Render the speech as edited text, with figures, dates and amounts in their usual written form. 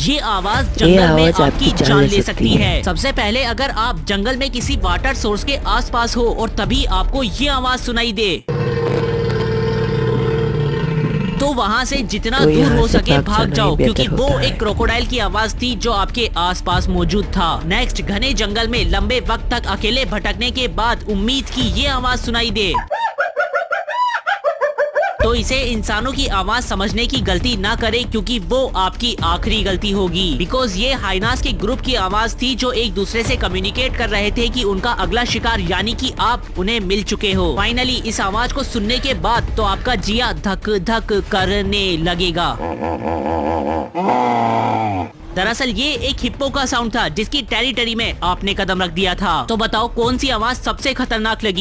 ये आवाज जंगल में आपकी जान ले सकती है। सबसे पहले अगर आप जंगल में किसी वाटर सोर्स के आसपास हो और तभी आपको ये आवाज सुनाई दे, तो वहाँ से जितना दूर हो सके भाग जाओ, क्योंकि वो एक क्रोकोडाइल की आवाज थी जो आपके आसपास मौजूद था। नेक्स्ट, घने जंगल में लंबे वक्त तक अकेले भटकने के बाद उम्मीद की ये आवाज सुनाई दे, तो इसे इंसानों की आवाज समझने की गलती ना करे, क्योंकि वो आपकी आखिरी गलती होगी। बिकॉज ये हाइनास के ग्रुप की आवाज थी जो एक दूसरे से कम्युनिकेट कर रहे थे कि उनका अगला शिकार यानी कि आप उन्हें मिल चुके हो। फाइनली इस आवाज को सुनने के बाद तो आपका जिया धक धक करने लगेगा। दरअसल ये एक हिप्पो का साउंड था जिसकी टेरिटरी में आपने कदम रख दिया था। तो बताओ कौन सी आवाज सबसे खतरनाक लगी?